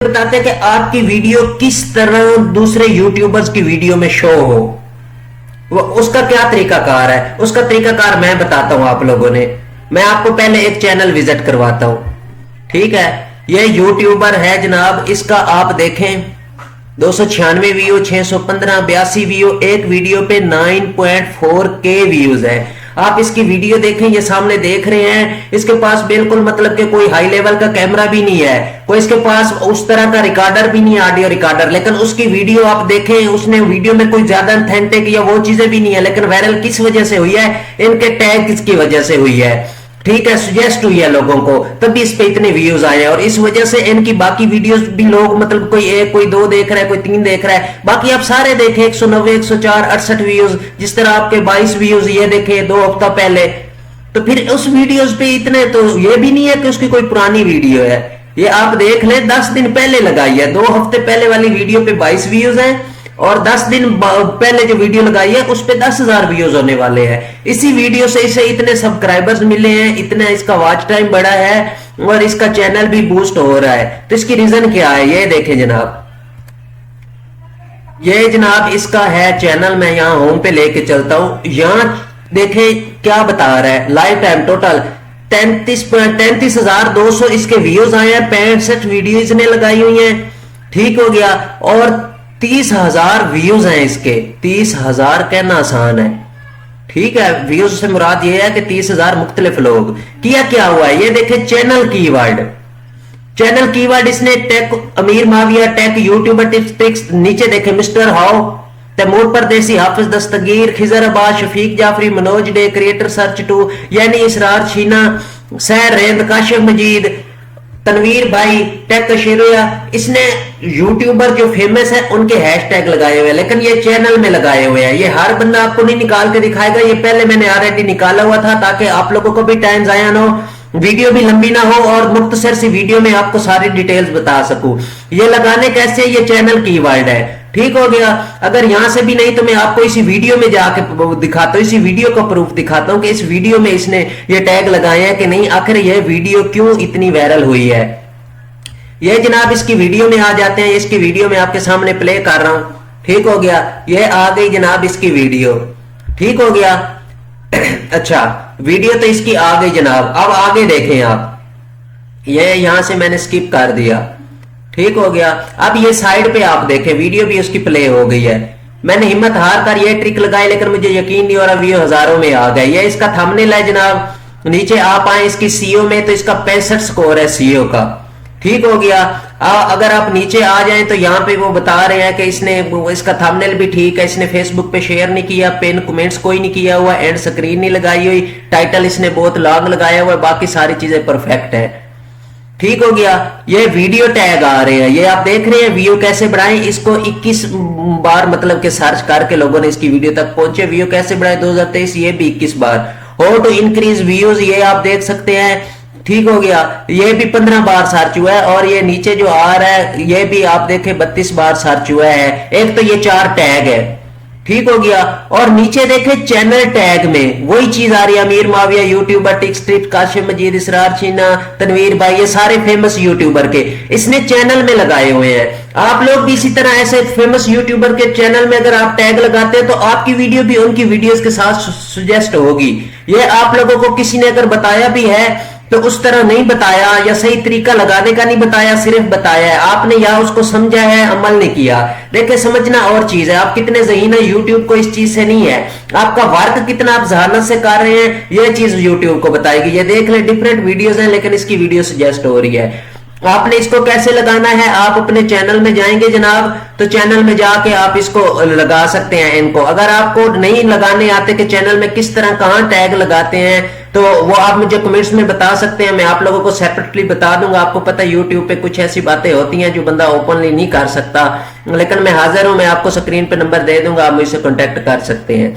بتاتے ہیں کہ آپ کی ویڈیو کس طرح دوسرے یوٹیوبرز کی ویڈیو میں شو ہو، اس کا کیا طریقہ کار ہے، اس کا طریقہ کار میں بتاتا ہوں آپ لوگوں نے۔ میں آپ کو پہلے ایک چینل وزٹ کرواتا ہوں، ٹھیک ہے؟ یہ یوٹیوبر ہے جناب، اس کا آپ دیکھیں 296 ویو، 615 82 ویو، ایک ویڈیو پہ 9.4K ویوز ہے۔ آپ اس کی ویڈیو دیکھیں، یہ سامنے دیکھ رہے ہیں، اس کے پاس بالکل مطلب کہ کوئی ہائی لیول کا کیمرہ بھی نہیں ہے، کوئی اس کے پاس اس طرح کا ریکارڈر بھی نہیں ہے، آڈیو ریکارڈر، لیکن اس کی ویڈیو آپ دیکھیں، اس نے ویڈیو میں کوئی زیادہ انتھینٹک یا وہ چیزیں بھی نہیں ہے، لیکن وائرل کس وجہ سے ہوئی ہے؟ ان کے ٹیگ کس کی وجہ سے ہوئی ہے، ٹھیک ہے؟ سجیسٹ ہوئی ہے لوگوں کو، تبھی اس پہ اتنے ویوز آئے ہیں، اور اس وجہ سے ان کی باقی ویڈیوز بھی لوگ مطلب کوئی ایک، کوئی دو دیکھ رہا ہے، کوئی 3 دیکھ رہا ہے، باقی آپ سارے دیکھیں 190 104 68 ویوز، جس طرح آپ کے 22 ویوز یہ دیکھیں 2 ہفتہ پہلے، تو پھر اس ویڈیوز پہ اتنے، تو یہ بھی نہیں ہے کہ اس کی کوئی پرانی ویڈیو ہے، یہ آپ دیکھ لیں 10 دن پہلے لگائی ہے، 2 ہفتے پہلے والی ویڈیو پہ 22 ویوز ہیں، اور 10 دن پہلے جو ویڈیو لگائی ہے اس پہ 10,000 ویوز ہونے والے ہیں۔ اسی ویڈیو سے اسے اتنے سبسکرائبرز ملے ہیں، اتنا اس کا واچ ٹائم بڑا ہے، اور اس کا چینل بھی بوسٹ ہو رہا ہے۔ تو اس کی ریزن کیا ہے؟ یہ دیکھیں جناب، یہ جناب اس کا ہے چینل، میں یہاں ہوم پہ لے کے چلتا ہوں، یہاں دیکھیں کیا بتا رہا ہے، لائف ٹائم ٹوٹل 33,200 اس کے ویوز آئے ہیں، 65 ویڈیوز نے لگائی ہوئی ہیں، ٹھیک ہو گیا، اور 30,000 ویوز ہیں اس کے، 30,000 کہنا آسان ہے، ٹھیک ہے؟ ویوز سے مراد یہ ہے کہ 30,000 مختلف لوگ۔ کیا ہوا ہے یہ دیکھیں، چینل کی ورڈ، چینل کی ورڈ اس نے ٹیک امیر معاویہ ٹیک یوٹیوبر ٹپس، نیچے دیکھیں مسٹر ہاؤ، تیمور پردیسی، حافظ دستگیر، خضر عباس، شفیق جعفری، منوج ڈے، کریٹر سرچ 2، یعنی اسرار چھینا، سیر ریند، کاشف مجید، تنویر بھائی، ٹیک کشیریا، اس نے یوٹیوبر جو فیمس ہے ان کے ہیش ٹیگ لگائے ہوئے ہیں، لیکن یہ چینل میں لگائے ہوئے ہیں۔ یہ ہر بندہ آپ کو نہیں نکال کے دکھائے گا، یہ پہلے میں نے آلریڈی نکالا ہوا تھا تاکہ آپ لوگوں کو بھی ٹائم ضائع نہ ہو، ویڈیو بھی لمبی نہ ہو، اور مختصر سی ویڈیو میں آپ کو ساری ڈیٹیلز بتا سکوں۔ یہ لگانے کیسے؟ یہ چینل کی ورڈ ہے، ٹھیک ہو گیا؟ اگر یہاں سے بھی نہیں تو میں آپ کو اسی ویڈیو میں جا کے دکھاتا ہوں، اسی ویڈیو کا پروف دکھاتا ہوں کہ اس ویڈیو میں اس نے یہ ٹیگ لگائے ہیں کہ نہیں، آخر یہ ویڈیو کیوں اتنی وائرل ہوئی ہے۔ یہ جناب اس کی ویڈیو میں آ جاتے ہیں، اس کی ویڈیو میں آپ کے سامنے پلے کر رہا ہوں، ٹھیک ہو گیا؟ یہ آ گئی جناب اس کی ویڈیو، ٹھیک ہو گیا؟ اچھا، ویڈیو تو اس کی آ گئی جناب، اب آگے دیکھیں آپ، یہ یہاں سے میں نے سکپ کر دیا، ٹھیک ہو گیا؟ اب یہ سائیڈ پہ آپ دیکھیں، ویڈیو بھی اس کی پلے ہو گئی ہے، میں نے ہمت ہار کر یہ ٹرک لگائی، لیکن مجھے یقین نہیں ہو رہا، ویو ہزاروں میں آ گئے۔ یہ اس کا تھمبنیل ہے جناب، نیچے آپ آئیں اس کی سی او میں تو اس کا 65 سکور ہے سی او کا، ٹھیک ہو گیا؟ اگر آپ نیچے آ جائیں تو یہاں پہ وہ بتا رہے ہیں کہ اس نے، اس کا تھمبنیل بھی ٹھیک ہے، اس نے فیس بک پہ شیئر نہیں کیا، پن کمنٹس کوئی نہیں کیا ہوا، اینڈ سکرین نہیں لگائی ہوئی، ٹائٹل اس نے بہت لانگ لگایا ہوا ہے، باقی ساری چیزیں پرفیکٹ ہے، ٹھیک ہو گیا؟ یہ ویڈیو ٹیگ آ رہے ہیں، یہ آپ دیکھ رہے ہیں، ویو کیسے بڑھائیں، اس کو 21 بار مطلب کہ سرچ کر کے لوگوں نے اس کی ویڈیو تک پہنچے، ویو کیسے بڑھائیں 2023، یہ بھی 21 بار، ہو ٹو انکریز ویوز، یہ آپ دیکھ سکتے ہیں، ٹھیک ہو گیا؟ یہ بھی 15 بار سرچ ہوا ہے، اور یہ نیچے جو آ رہا ہے یہ بھی آپ دیکھیں 32 بار سرچ ہوا ہے، ایک تو یہ 4 ٹیگ ہے، ٹھیک ہو گیا؟ اور نیچے دیکھیں چینل ٹیگ میں وہی چیز آ رہی ہے، امیر معاویہ یوٹیوبر ٹکس ٹرپ، کاشف مجید، اسرار چھینا، تنویر بھائی، یہ سارے فیمس یوٹیوبر کے اس نے چینل میں لگائے ہوئے ہیں۔ آپ لوگ بھی اسی طرح ایسے فیمس یوٹیوبر کے چینل میں اگر آپ ٹیگ لگاتے ہیں تو آپ کی ویڈیو بھی ان کی ویڈیوز کے ساتھ سجیسٹ ہوگی۔ یہ آپ لوگوں کو کسی نے اگر بتایا بھی ہے تو اس طرح نہیں بتایا، یا صحیح طریقہ لگانے کا نہیں بتایا، صرف بتایا ہے آپ نے، یا اس کو سمجھا ہے، عمل نہیں کیا۔ دیکھیں سمجھنا اور چیز ہے، آپ کتنے ذہین ہیں یوٹیوب کو اس چیز سے نہیں ہے، آپ کا ورک کتنا آپ ذہانت سے کر رہے ہیں یہ چیز یوٹیوب کو بتائے گی۔ یہ دیکھ لیں ڈیفرنٹ ویڈیوز ہیں لیکن اس کی ویڈیو سجیسٹ ہو رہی ہے۔ آپ نے اس کو کیسے لگانا ہے؟ آپ اپنے چینل میں جائیں گے جناب، تو چینل میں جا کے آپ اس کو لگا سکتے ہیں ان کو۔ اگر آپ کو نہیں لگانے آتے کہ چینل میں کس طرح کہاں ٹیگ لگاتے ہیں تو وہ آپ مجھے کمنٹس میں بتا سکتے ہیں، میں آپ لوگوں کو سیپریٹلی بتا دوں گا۔ آپ کو پتہ ہے یوٹیوب پہ کچھ ایسی باتیں ہوتی ہیں جو بندہ اوپنلی نہیں کر سکتا، لیکن میں حاضر ہوں، میں آپ کو سکرین پہ نمبر دے دوں گا، آپ مجھ سے کانٹیکٹ کر سکتے ہیں۔